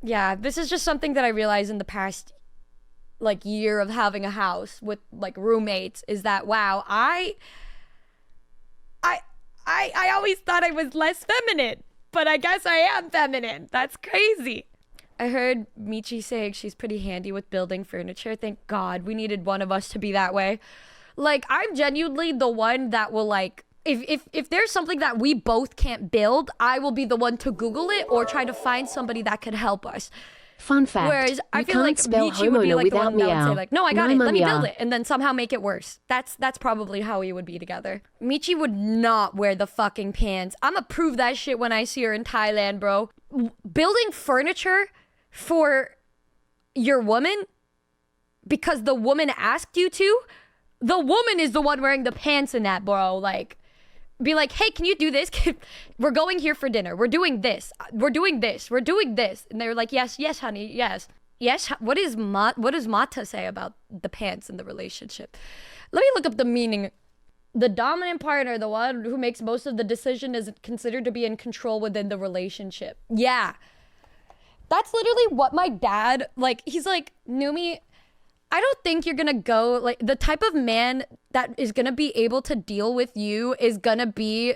Yeah, this is just something that I realized in the past like year of having a house with like roommates is that wow, I always thought I was less feminine, but I guess I am feminine. That's crazy. I heard Michi saying she's pretty handy with building furniture. Thank God, we needed one of us to be that way. Like, I'm genuinely the one that will like, if there's something that we both can't build, I will be the one to Google it or try to find somebody that could help us. Fun fact, Whereas I feel can't like spell Michi would be like the one that would say meow. like, no, I got it, let me Meow. build it, and then somehow make it worse. That's probably how we would be together. Michi would not wear the fucking pants. I'ma prove that shit when I see her in Thailand, bro. Building furniture for your woman because the woman asked you to, the woman is the one wearing the pants in that, bro. Like, be like, hey, can you do this? We're going here for dinner. We're doing this. We're doing this. We're doing this. And they're like, yes, honey, yes. Yes, what does Mata say about the pants in the relationship? Let me look up the meaning. The dominant partner, the one who makes most of the decision, is considered to be in control within the relationship. Yeah. That's literally what my dad, like, he's like, Numi, I don't think you're gonna go, like, the type of man that is gonna be able to deal with you is gonna be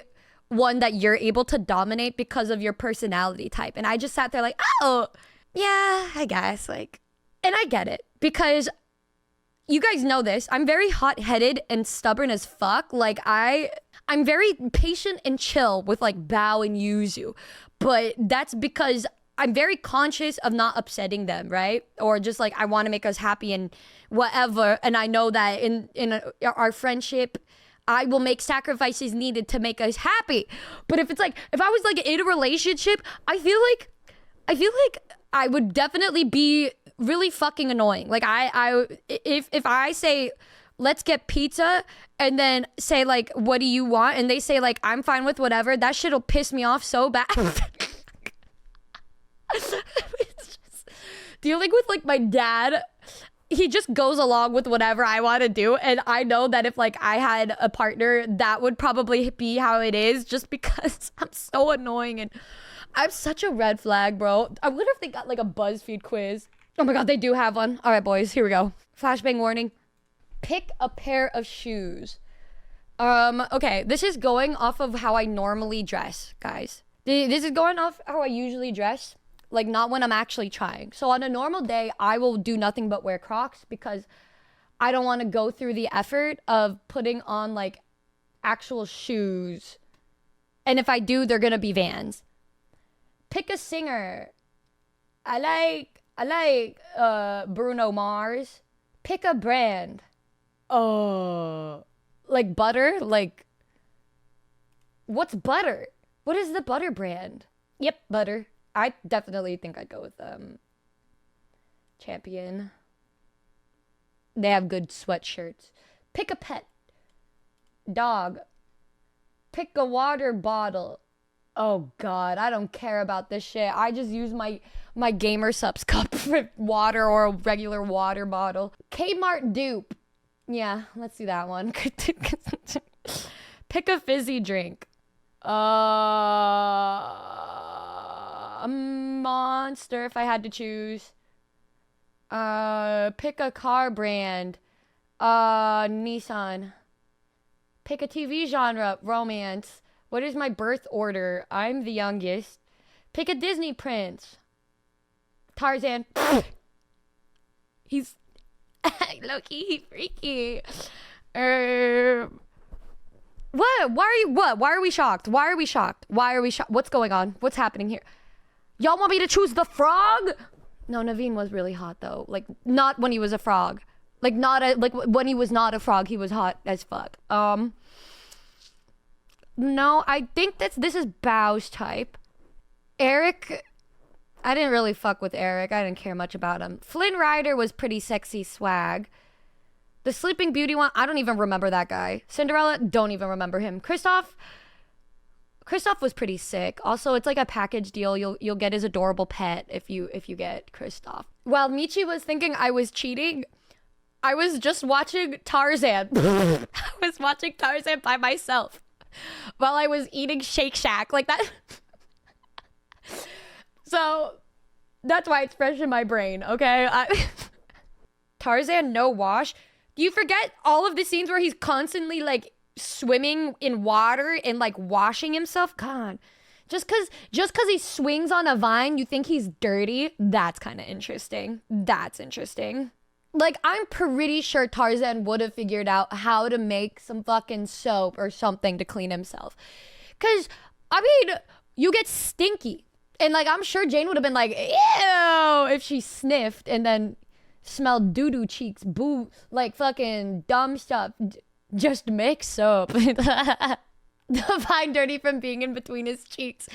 one that you're able to dominate because of your personality type. And I just sat there like, oh, yeah, I guess, like, and I get it because you guys know this. I'm very hot-headed and stubborn as fuck. Like, I'm very patient and chill with, like, Bao and Yuzu. But that's because I'm very conscious of not upsetting them, right? Or just like, I want to make us happy and whatever. And I know that in our friendship, I will make sacrifices needed to make us happy. But if it's like, if I was like in a relationship, I feel like I would definitely be really fucking annoying. Like if I say, let's get pizza, and then say like, what do you want? And they say like, I'm fine with whatever. That shit'll piss me off so bad. It's just, dealing with like my dad, he just goes along with whatever I want to do, and I know that if like I had a partner, that would probably be how it is, just because I'm so annoying and I'm such a red flag, bro. I wonder if they got like a BuzzFeed quiz. Oh my god, they do have one. All right, boys, here we go. Flashbang warning. Pick a pair of shoes. Okay, this is going off of how I normally dress, guys. This is going off how I usually dress. Like, not when I'm actually trying. So on a normal day, I will do nothing but wear Crocs because I don't want to go through the effort of putting on like actual shoes. And if I do, they're gonna be Vans. Pick a singer. I like Bruno Mars. Pick a brand. Like butter? Like, what's butter? What is the butter brand? Yep, butter. I definitely think I'd go with Champion. They have good sweatshirts. Pick a pet. Dog. Pick a water bottle. Oh god, I don't care about this shit. I just use my Gamer Subs cup for water or a regular water bottle. Kmart dupe. Yeah, let's do that one. Pick a fizzy drink. A Monster if I had to choose. Pick a car brand. Nissan. Pick a TV genre. Romance. What is my birth order? I'm the youngest. Pick a Disney prince. Tarzan. He's low-key freaky. What? Why are we shocked? What's going on? What's happening here? Y'all want me to choose the frog? No, Naveen was really hot though. Like, not when he was a frog. Like, when he was not a frog, he was hot as fuck. No, I think this is Bao's type. Eric, I didn't really fuck with Eric. I didn't care much about him. Flynn Rider was pretty sexy swag. The Sleeping Beauty one, I don't even remember that guy. Cinderella, don't even remember him. Kristoff was pretty sick. Also, it's like a package deal. You'll get his adorable pet if you get Kristoff. While Michi was thinking I was cheating, I was just watching Tarzan. I was watching Tarzan by myself while I was eating Shake Shack like that. So That's why it's fresh in my brain, okay? Tarzan, no wash. Do you forget all of the scenes where he's constantly, like, swimming in water and, like, washing himself? God. Just cause he swings on a vine, you think he's dirty? That's kind of interesting. That's interesting. Like, I'm pretty sure Tarzan would have figured out how to make some fucking soap or something to clean himself. Cause, I mean, you get stinky. And, like, I'm sure Jane would have been like, ew, if she sniffed and then smelled doo-doo cheeks, boo, like fucking dumb stuff. Just make soap. Define dirty from being in between his cheeks.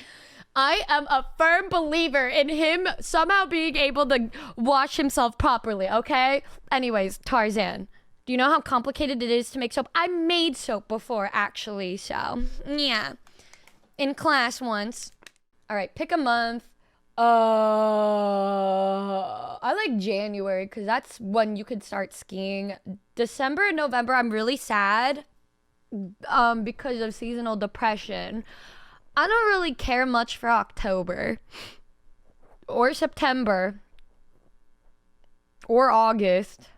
I am a firm believer in him somehow being able to wash himself properly, okay? Anyways, Tarzan. Do you know how complicated it is to make soap? I made soap before, actually, so, yeah. In class once. All right, pick a month. I like January, because that's when you could start skiing. December and November, I'm really sad. Because of seasonal depression. I don't really care much for October or September or August,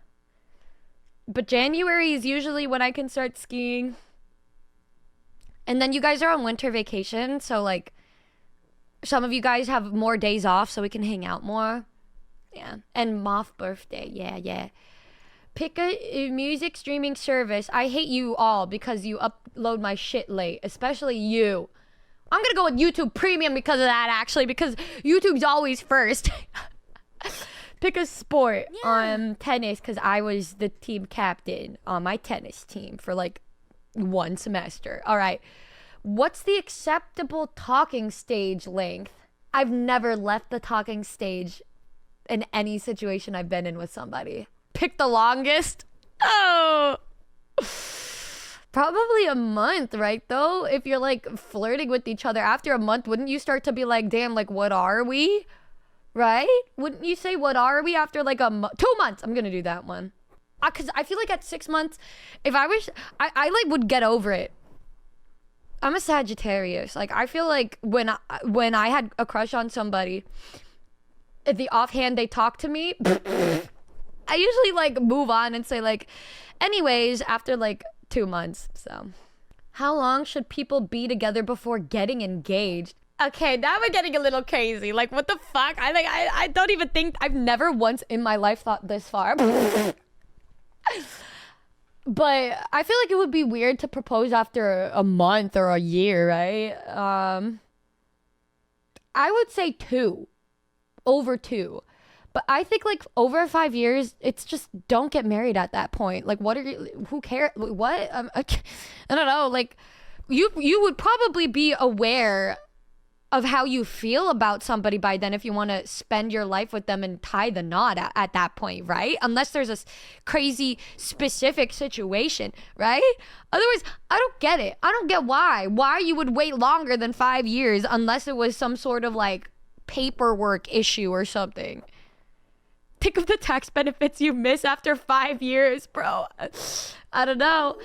but January is usually when I can start skiing. And then you guys are on winter vacation, so like some of you guys have more days off so we can hang out more. Yeah. And Moth birthday. Yeah. Pick a music streaming service. I hate you all because you upload my shit late, especially you. I'm gonna go with YouTube Premium because of that, actually, because YouTube's always first. Pick a sport. Tennis, because I was the team captain on my tennis team for like 1 semester. All right. What's the acceptable talking stage length? I've never left the talking stage in any situation I've been in with somebody. Pick the longest. Oh, probably a month, right? Though, if you're like flirting with each other after a month, wouldn't you start to be like, damn, like what are we? Right? Wouldn't you say what are we after like 2 months? I'm gonna do that one. Cause I feel like at 6 months, if I was, I like would get over it. I'm a Sagittarius. Like I feel like when I had a crush on somebody, at the offhand they talk to me. I usually like move on and say like, anyways, after like 2 months. So how long should people be together before getting engaged? Okay, now we're getting a little crazy. Like what the fuck? I don't even think, I've never once in my life thought this far. But I feel like it would be weird to propose after a month or a year, right? I would say 2, over 2. But I think like over 5 years, it's just don't get married at that point. Like what are you, who cares? What? I don't know. Like you would probably be aware of how you feel about somebody by then if you want to spend your life with them and tie the knot at that point, right? Unless there's a crazy specific situation, right? Otherwise, I don't get it. I don't get why you would wait longer than 5 years unless it was some sort of like paperwork issue or something. Think of the tax benefits you miss after 5 years, bro. I don't know.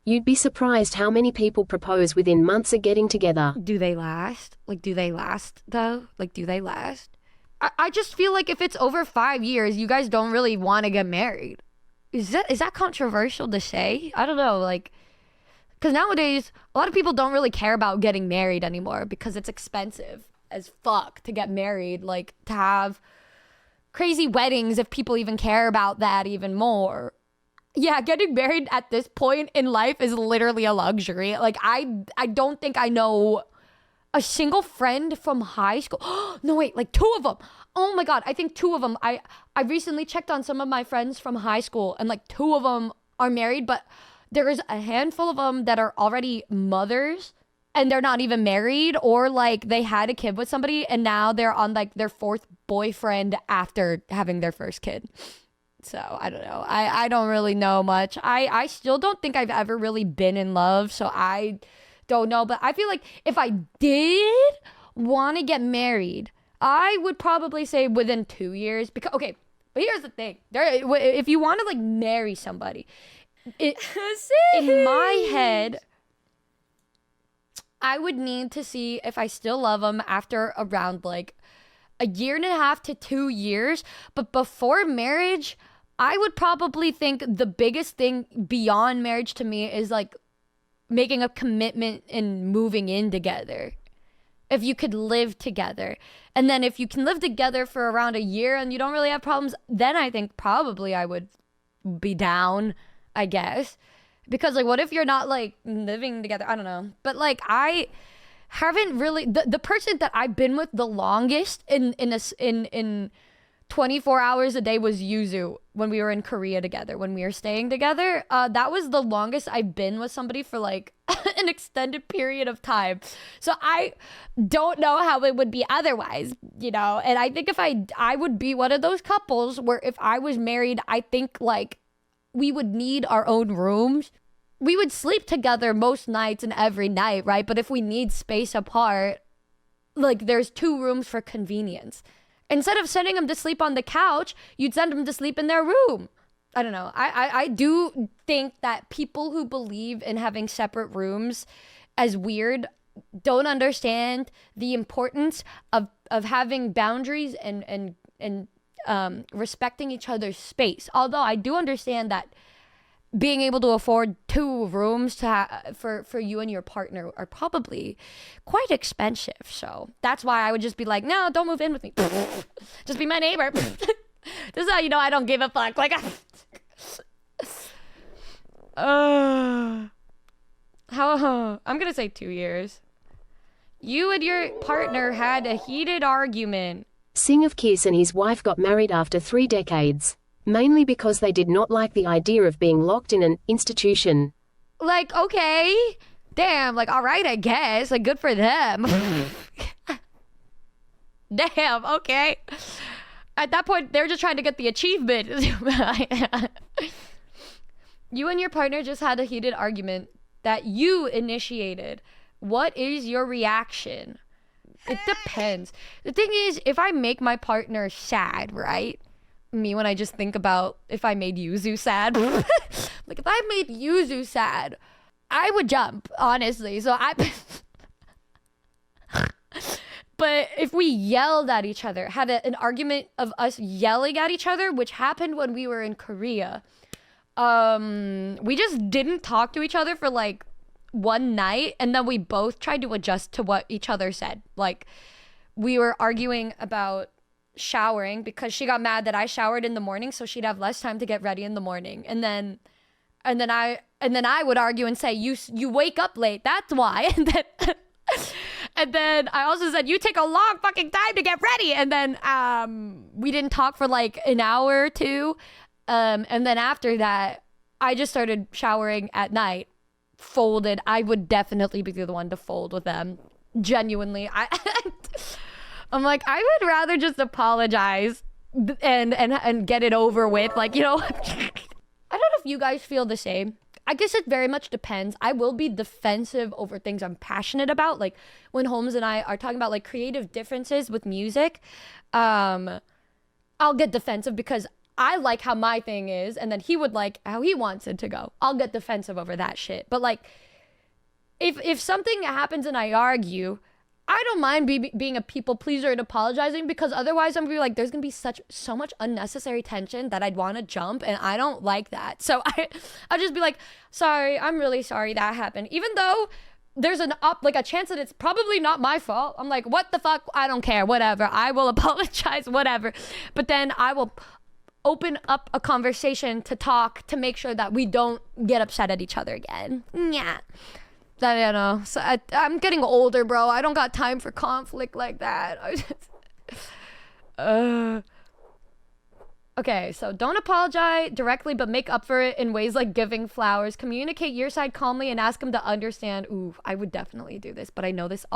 You'd be surprised how many people propose within months of getting together. Do they last? Like, do they last, though? Like, do they last? I just feel like if it's over 5 years, you guys don't really want to get married. Is that controversial to say? I don't know, like, because nowadays, a lot of people don't really care about getting married anymore because it's expensive as fuck to get married, like, to have crazy weddings if people even care about that even more. Yeah, getting married at this point in life is literally a luxury. Like, I don't think I know a single friend from high school. No, wait, like 2 of them. Oh my God, I think 2 of them. I recently checked on some of my friends from high school and like 2 of them are married, but there is a handful of them that are already mothers and they're not even married, or like they had a kid with somebody and now they're on like their 4th boyfriend after having their first kid. So I don't know. I don't really know much. I still don't think I've ever really been in love. So I don't know. But I feel like if I did want to get married, I would probably say within 2 years. Because, okay, but here's the thing. If you want to like marry somebody, in my head, I would need to see if I still love him after around like a year and a half to 2 years. But before marriage, I would probably think the biggest thing beyond marriage to me is like making a commitment and moving in together. If you could live together. And then if you can live together for around a year and you don't really have problems, then I think probably I would be down, I guess. Because like, what if you're not like living together? I don't know. But like, I haven't really, the person that I've been with the longest in 24 hours a day was Yuzu when we were in Korea together, when we were staying together. That was the longest I've been with somebody for like an extended period of time. So I don't know how it would be otherwise, you know? And I think if I would be one of those couples where if I was married, I think like we would need our own rooms. We would sleep together most nights and every night, right? But if we need space apart, like there's 2 rooms for convenience. Instead of sending them to sleep on the couch, you'd send them to sleep in their room. I don't know. I do think that people who believe in having separate rooms as weird don't understand the importance of having boundaries and respecting each other's space. Although I do understand that being able to afford 2 rooms for you and your partner are probably quite expensive. So that's why I would just be like, no, don't move in with me. Just be my neighbor. This is how you know I don't give a fuck. Like, I'm gonna say 2 years. You and your partner had a heated argument. Sing of Kiss and his wife got married after 3 decades. Mainly because they did not like the idea of being locked in an institution. Like, okay. Damn, like, all right, I guess. Like, good for them. Damn, okay. At that point, they're just trying to get the achievement. You and your partner just had a heated argument that you initiated. What is your reaction? It depends. The thing is, if I make my partner sad, right? Me when I just think about if I made Yuzu sad. Like, if I made Yuzu sad, I would jump, honestly. So but if we yelled at each other, had an argument of us yelling at each other, which happened when we were in Korea, we just didn't talk to each other for like 1 night, and then we both tried to adjust to what each other said. Like, we were arguing about showering because she got mad that I showered in the morning so she'd have less time to get ready in the morning, and then I would argue and say you wake up late, that's why. And then I also said you take a long fucking time to get ready, and then we didn't talk for like an hour or 2, and then after that I just started showering at night, folded. I would definitely be the one to fold with them, genuinely. I'm like, I would rather just apologize and get it over with. Like, you know, I don't know if you guys feel the same. I guess it very much depends. I will be defensive over things I'm passionate about. Like when Holmes and I are talking about like creative differences with music, I'll get defensive because I like how my thing is, and then he would like how he wants it to go. I'll get defensive over that shit. But like, if something happens and I argue, I don't mind being a people pleaser and apologizing, because otherwise I'm gonna be like, there's gonna be so much unnecessary tension that I'd want to jump, and I don't like that. So I'll just be like, sorry, I'm really sorry that happened, even though there's a chance that it's probably not my fault. I'm like, what the fuck? I don't care, whatever. I will apologize, whatever. But then I will open up a conversation to talk to make sure that we don't get upset at each other again. Yeah. I don't know. So I'm getting older, bro. I don't got time for conflict like that. Okay, so don't apologize directly, but make up for it in ways like giving flowers. Communicate your side calmly and ask them to understand. Ooh, I would definitely do this, but I know this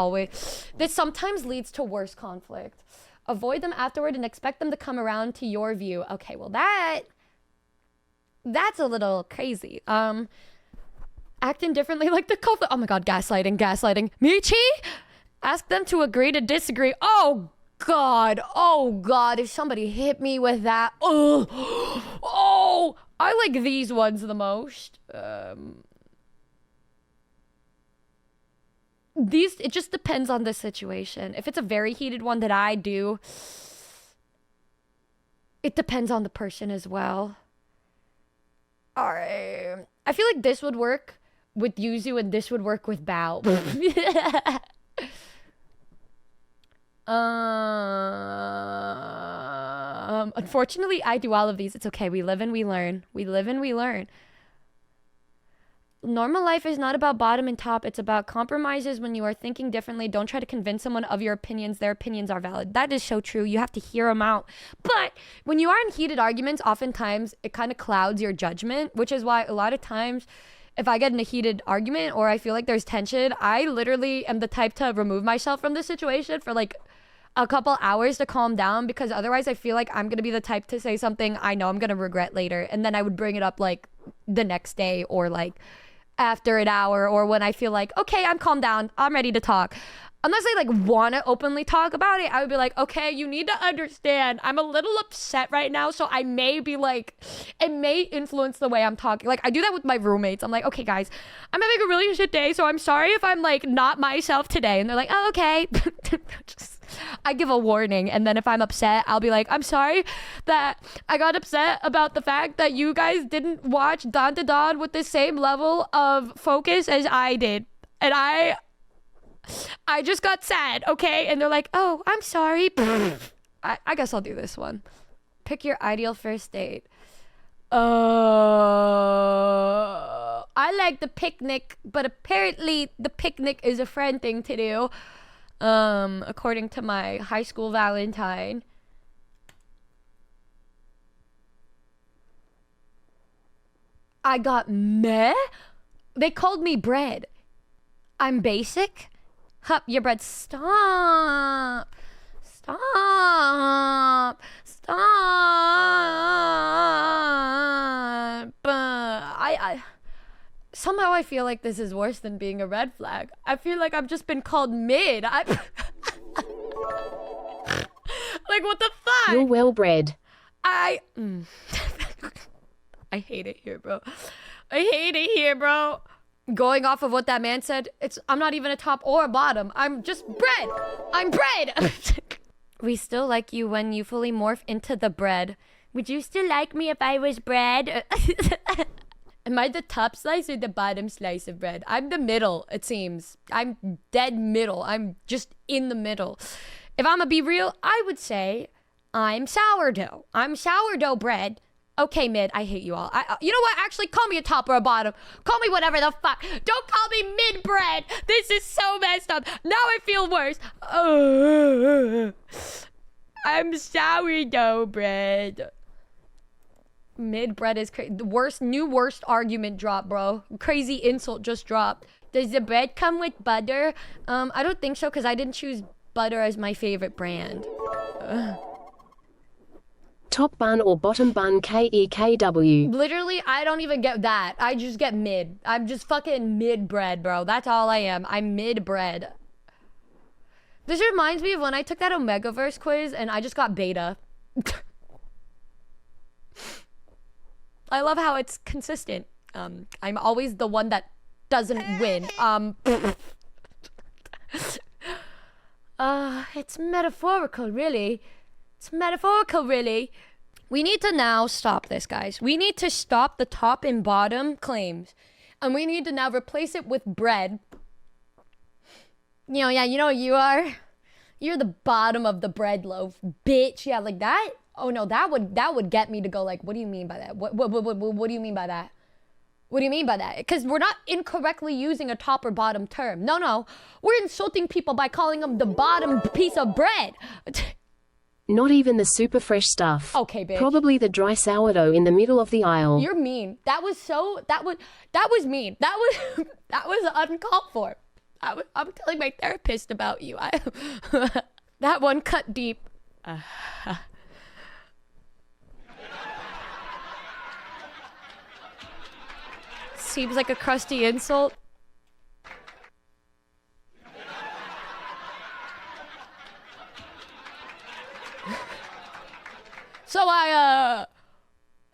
sometimes leads to worse conflict. Avoid them afterward and expect them to come around to your view. Okay, well that's a little crazy. Acting differently like the conflict. Oh my god, gaslighting. Michi? Ask them to agree to disagree. Oh god, if somebody hit me with that. Oh, I like these ones the most. it just depends on the situation. If it's a very heated one that I do, it depends on the person as well. All right. I feel like this would work with Yuzu and this would work with Bao. Unfortunately, I do all of these. It's okay. We live and we learn. We live and we learn. Normal life is not about bottom and top. It's about compromises when you are thinking differently. Don't try to convince someone of your opinions. Their opinions are valid. That is so true. You have to hear them out. But when you are in heated arguments, oftentimes it kind of clouds your judgment, which is why a lot of times if I get in a heated argument or I feel like there's tension, I literally am the type to remove myself from the situation for like a couple hours to calm down, because otherwise I feel like I'm going to be the type to say something I know I'm going to regret later. And then I would bring it up like the next day or like after an hour, or when I feel like, okay, I'm calmed down, I'm ready to talk. Unless I like want to openly talk about it, I would be like, okay, you need to understand, I'm a little upset right now, so I may be like, it may influence the way I'm talking. Like I do that with my roommates. I'm like, okay guys, I'm having a really shit day, so I'm sorry if I'm like not myself today. And they're like, oh, okay. I give a warning, and then if I'm upset, I'll be like, I'm sorry that I got upset about the fact that you guys didn't watch Dawn to Dawn with the same level of focus as I did, and I just got sad, okay? And they're like, oh, I'm sorry. I guess I'll do this one. Pick your ideal first date. I like the picnic, but apparently the picnic is a friend thing to do. According to my high school Valentine. I got meh? They called me bread. I'm basic? Hup, your bread. Stop. Stop. Stop. I somehow I feel like this is worse than being a red flag. I feel like I've just been called mid. Like, what the fuck? You're well bred. I hate it here, bro. I hate it here, bro. Going off of what that man said, I'm not even a top or a bottom. I'm just bread. I'm bread. We still like you when you fully morph into the bread. Would you still like me if I was bread? Am I the top slice or the bottom slice of bread? I'm the middle, it seems. I'm dead middle. I'm just in the middle. If I'm gonna be real, I would say I'm sourdough. I'm sourdough bread. Okay, mid, I hate you all. You know what? Actually, call me a top or a bottom. Call me whatever the fuck. Don't call me mid bread. This is so messed up. Now I feel worse. I'm sourdough bread. Mid bread is crazy. The worst argument drop, bro. Crazy insult just dropped. Does the bread come with butter? I don't think so, because I didn't choose butter as my favorite brand. Top bun or bottom bun, KEKW. Literally, I don't even get that. I just get mid. I'm just fucking mid bread, bro. That's all I am. I'm mid bread. This reminds me of when I took that Omegaverse quiz and I just got beta. I love how it's consistent. I'm always the one that doesn't win. It's metaphorical, really. It's metaphorical, really. We need to now stop this, guys. We need to stop the top and bottom claims. And we need to now replace it with bread. You know, yeah, you know what you are? You're the bottom of the bread loaf, bitch. Yeah, like that? Oh no, that would get me to go like, what do you mean by that? What do you mean by that? What do you mean by that? Because we're not incorrectly using a top or bottom term. No. We're insulting people by calling them the bottom piece of bread. Not even the super fresh stuff. Okay, bitch. Probably the dry sourdough in the middle of the aisle. You're mean. That was mean. That was uncalled for. I'm telling my therapist about you. That one cut deep. Seems like a crusty insult. So I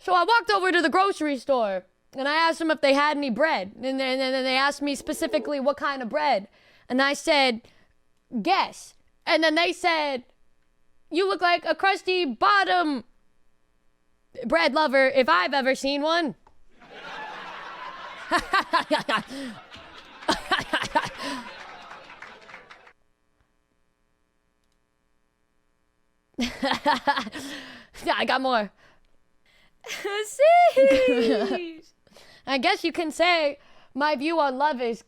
walked over to the grocery store and I asked them if they had any bread. And then they asked me specifically what kind of bread. And I said, guess. And then they said, you look like a crusty bottom bread lover if I've ever seen one. Yeah, I got more. I guess you can say my view on love is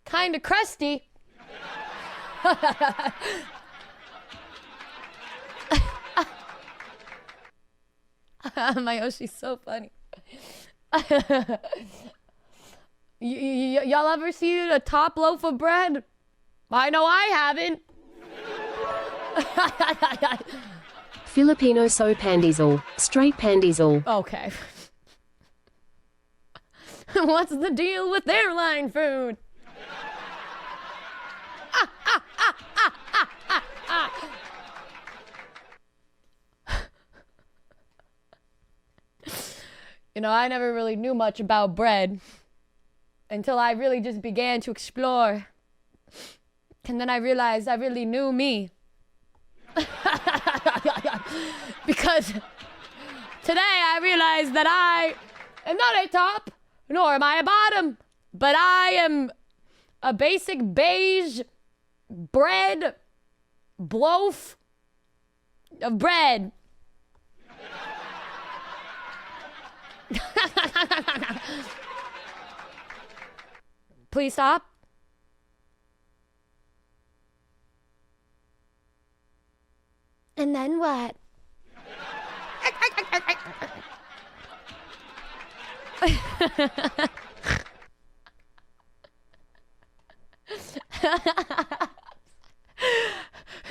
kind of crusty. My Yoshi's so funny. Y'all ever seen a top loaf of bread? I know I haven't. Filipino so pandiesal, straight pandiesal. Okay. What's the deal with airline food? You know, I never really knew much about bread until I really just began to explore. And then I realized I really knew me. Because today I realized that I am not a top, nor am I a bottom, but I am a basic beige bread loaf of bread. Please stop. And then what?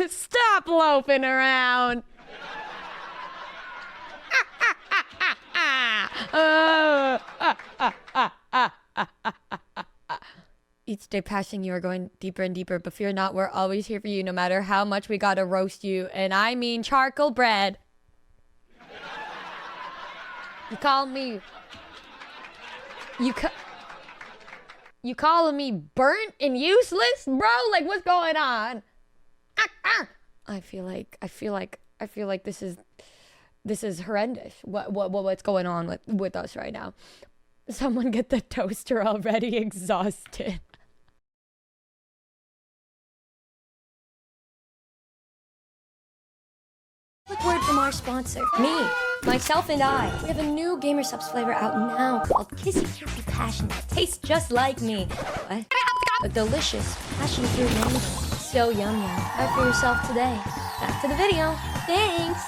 Stop loafing around. Each day passing, you are going deeper and deeper, but fear not, we're always here for you, no matter how much we gotta roast you. And I mean charcoal bread. You calling me burnt and useless, bro? Like, what's going on? I feel like this is horrendous. What's going on with us right now? Someone get the toaster already exhausted. Quick word from our sponsor, me, myself, and I. We have a new Gamer Subs flavor out now called Kissy Kissy Passion that tastes just like me. What? A delicious passion fruit mango. So yum yum. Try for yourself today. Back to the video. Thanks.